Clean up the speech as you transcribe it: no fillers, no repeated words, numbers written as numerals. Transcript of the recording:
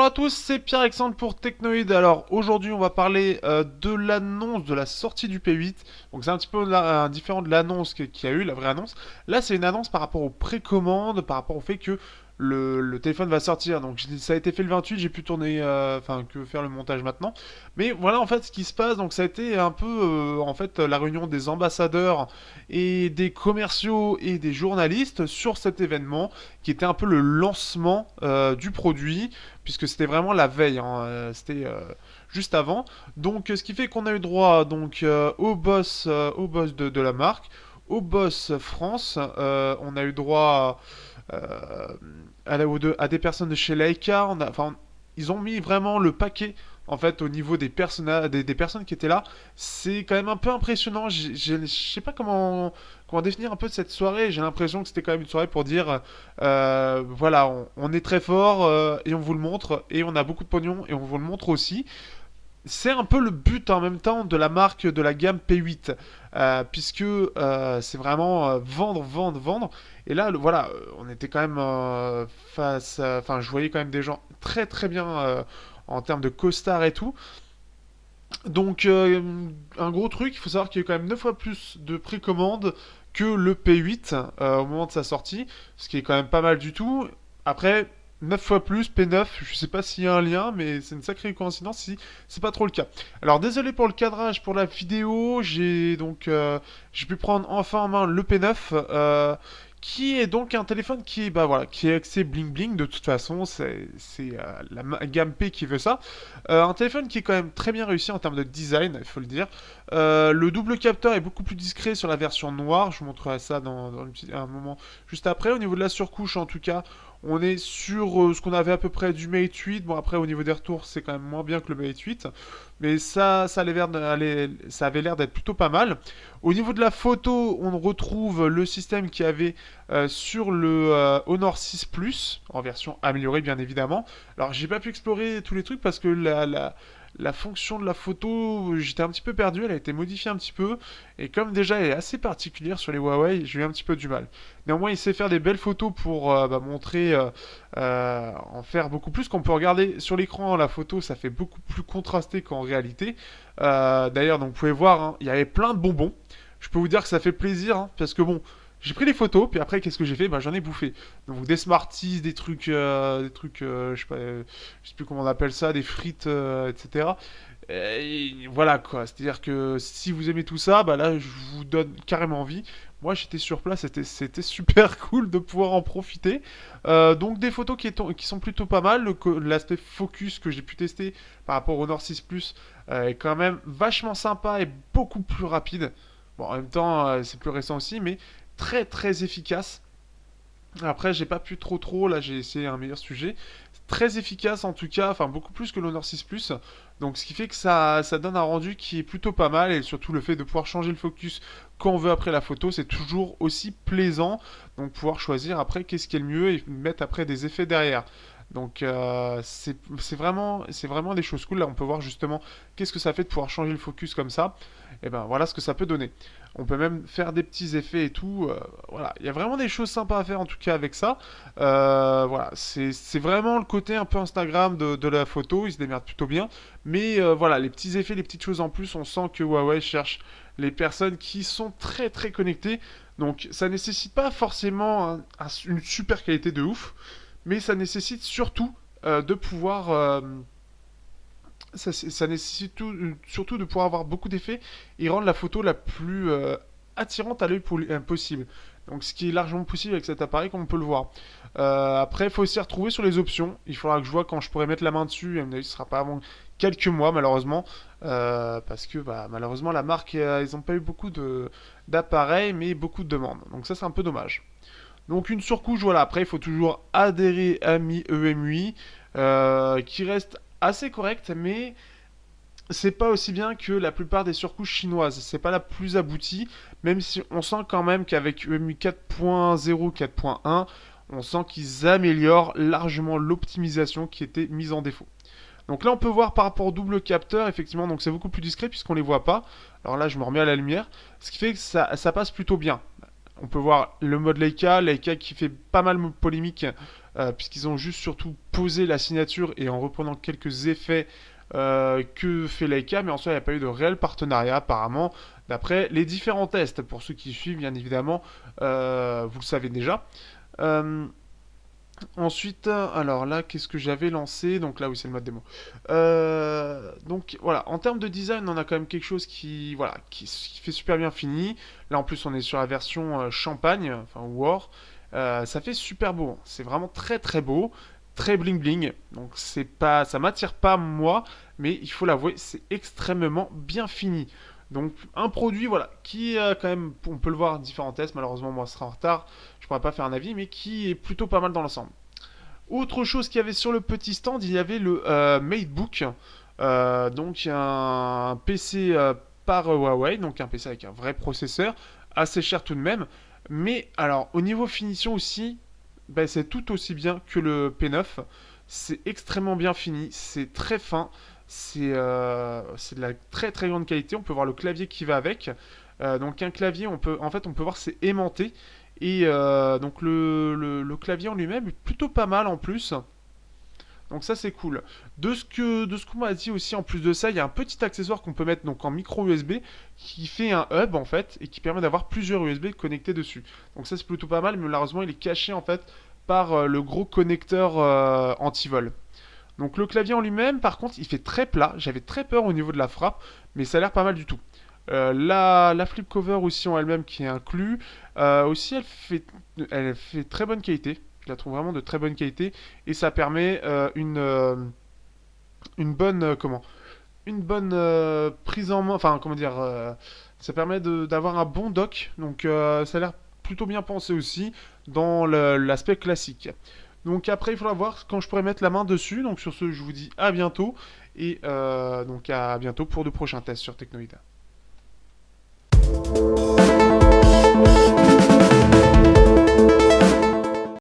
Bonjour à tous, c'est Pierre-Alexandre pour Technoid. Alors aujourd'hui on va parler de l'annonce de la sortie du P8. Donc c'est un petit peu différent de l'annonce qu'il y a eu, la vraie annonce. Là c'est une annonce par rapport aux précommandes, par rapport au fait que le téléphone va sortir. Donc ça a été fait le 28, j'ai pu tourner, enfin que faire le montage maintenant. Mais voilà en fait ce qui se passe. Donc ça a été un peu en fait la réunion des ambassadeurs et des commerciaux et des journalistes sur cet événement qui était un peu le lancement du produit puisque c'était vraiment la veille, hein, c'était juste avant. Donc, ce qui fait qu'on a eu droit donc au boss de la marque, au boss France. On a eu droit à des personnes de chez Leica. Enfin, ils ont mis vraiment le paquet. En fait, au niveau des des personnes qui étaient là, c'est quand même un peu impressionnant. Je sais pas comment définir un peu cette soirée. J'ai l'impression que c'était quand même une soirée pour dire voilà, on est très fort et on vous le montre, et on a beaucoup de pognon et on vous le montre aussi. C'est un peu le but en même temps de la marque de la gamme P8, puisque c'est vraiment vendre, vendre, vendre. Et là, voilà, on était quand même enfin, je voyais quand même des gens très très bien en termes de costard et tout. Donc, un gros truc, il faut savoir qu'il y a eu quand même 9 fois plus de précommandes que le P8 au moment de sa sortie, ce qui est quand même pas mal du tout. Après, 9 fois plus, P9, je sais pas s'il y a un lien, mais c'est une sacrée coïncidence si c'est pas trop le cas. Alors, désolé pour le cadrage, pour la vidéo, j'ai pu prendre enfin en main le P9, qui est donc un téléphone qui est, bah voilà, qui est axé bling bling. De toute façon, c'est la gamme P qui veut ça. Un téléphone qui est quand même très bien réussi en termes de design, il faut le dire. Le double capteur est beaucoup plus discret sur la version noire. Je vous montrerai ça dans un moment juste après. Au niveau de la surcouche, en tout cas, on est sur ce qu'on avait à peu près du Mate 8. Bon, après, au niveau des retours, c'est quand même moins bien que le Mate 8. Mais ça avait l'air d'être plutôt pas mal. Au niveau de la photo, on retrouve le système qu'il y avait sur le Honor 6 Plus, en version améliorée bien évidemment. Alors j'ai pas pu explorer tous les trucs parce que la fonction de la photo, j'étais un petit peu perdu, elle a été modifiée un petit peu. Et comme déjà elle est assez particulière sur les Huawei, j'ai eu un petit peu du mal. Néanmoins, il sait faire des belles photos pour montrer, en faire beaucoup plus. Qu'on peut regarder sur l'écran, la photo, ça fait beaucoup plus contrasté qu'en réalité. D'ailleurs, donc vous pouvez voir, hein, il y avait plein de bonbons. Je peux vous dire que ça fait plaisir, hein, parce que bon, j'ai pris les photos, puis après, qu'est-ce que j'ai fait? Bah, j'en ai bouffé. Donc, des Smarties, je sais pas, je sais plus comment on appelle ça, des frites, etc. Et voilà quoi, c'est-à-dire que si vous aimez tout ça, bah là, je vous donne carrément envie. Moi, j'étais sur place, c'était super cool de pouvoir en profiter. Donc, des photos qui sont plutôt pas mal. L'aspect focus que j'ai pu tester par rapport au Nord 6 Plus est quand même vachement sympa et beaucoup plus rapide. Bon, en même temps, c'est plus récent aussi, mais très très efficace. Après, j'ai pas pu trop, là j'ai essayé un meilleur sujet. Très efficace en tout cas, enfin beaucoup plus que l'Honor 6 Plus. Donc ce qui fait que ça donne un rendu qui est plutôt pas mal, et surtout le fait de pouvoir changer le focus quand on veut après la photo, c'est toujours aussi plaisant. Donc pouvoir choisir après qu'est-ce qui est le mieux et mettre après des effets derrière. Donc c'est vraiment des choses cool. Là on peut voir justement qu'est-ce que ça fait de pouvoir changer le focus comme ça. Et ben voilà ce que ça peut donner. On peut même faire des petits effets et tout. Voilà, il y a vraiment des choses sympas à faire en tout cas avec ça. Voilà, c'est vraiment le côté un peu Instagram de la photo. Ils se démerdent plutôt bien. Mais voilà, les petits effets, les petites choses en plus, on sent que Huawei cherche les personnes qui sont très très connectées. Donc ça nécessite pas forcément une super qualité de ouf, mais ça nécessite surtout de pouvoir ça nécessite surtout de pouvoir avoir beaucoup d'effets et rendre la photo la plus attirante à l'œil possible. Donc ce qui est largement possible avec cet appareil comme on peut le voir. Après, il faut aussi retrouver sur les options. Il faudra que je vois quand je pourrai mettre la main dessus. À mon avis, ce sera pas avant quelques mois malheureusement. Parce que bah, malheureusement la marque, ils n'ont pas eu beaucoup d'appareils, mais beaucoup de demandes. Donc ça c'est un peu dommage. Donc une surcouche, voilà. Après, il faut toujours adhérer à Mi EMUI, qui reste assez correct, mais c'est pas aussi bien que la plupart des surcouches chinoises. C'est pas la plus aboutie, même si on sent quand même qu'avec EMUI 4.0, 4.1, on sent qu'ils améliorent largement l'optimisation qui était mise en défaut. Donc là, on peut voir par rapport au double capteur, effectivement, donc c'est beaucoup plus discret puisqu'on les voit pas. Alors là, je me remets à la lumière, ce qui fait que ça passe plutôt bien. On peut voir le mode Leica qui fait pas mal polémique puisqu'ils ont juste surtout posé la signature et en reprenant quelques effets que fait Leica, mais en soi il n'y a pas eu de réel partenariat apparemment, d'après les différents tests. Pour ceux qui suivent, bien évidemment, vous le savez déjà. Euh, Ensuite, alors là, qu'est-ce que j'avais lancé? Donc là, oui, c'est le mode démo. Donc voilà, en termes de design, on a quand même quelque chose qui, voilà, qui fait super bien fini. Là, en plus, on est sur la version champagne, enfin War. Ça fait super beau, hein. C'est vraiment très très beau, très bling bling. Donc c'est pas, ça m'attire pas moi, mais il faut l'avouer, c'est extrêmement bien fini. Donc un produit, voilà, qui quand même, on peut le voir différents tests. Malheureusement, moi, ce sera en retard. Je pourrais pas faire un avis, mais qui est plutôt pas mal dans l'ensemble. Autre chose qu'il y avait sur le petit stand, il y avait le MateBook, donc un PC par Huawei, donc un PC avec un vrai processeur, assez cher tout de même. Mais alors au niveau finition aussi, ben, c'est tout aussi bien que le P9. C'est extrêmement bien fini, c'est très fin, c'est de la très très grande qualité. On peut voir le clavier qui va avec. Donc un clavier, on peut voir c'est aimanté. Et donc le clavier en lui-même est plutôt pas mal en plus. Donc ça c'est cool. De ce qu'on m'a dit aussi en plus de ça, il y a un petit accessoire qu'on peut mettre donc en micro USB qui fait un hub en fait et qui permet d'avoir plusieurs USB connectés dessus. Donc ça c'est plutôt pas mal, mais malheureusement il est caché en fait par le gros connecteur anti-vol. Donc le clavier en lui-même par contre il fait très plat. J'avais très peur au niveau de la frappe, mais ça a l'air pas mal du tout. La flip cover aussi en elle-même qui est inclus. Aussi, elle fait très bonne qualité. Je la trouve vraiment de très bonne qualité. Et ça permet une bonne, une bonne prise en main. Enfin, comment dire. Ça permet d'avoir un bon dock. Donc, ça a l'air plutôt bien pensé aussi dans l'aspect classique. Donc, après, il faudra voir quand je pourrai mettre la main dessus. Donc, sur ce, je vous dis à bientôt. Et donc, à bientôt pour de prochains tests sur Technoïda.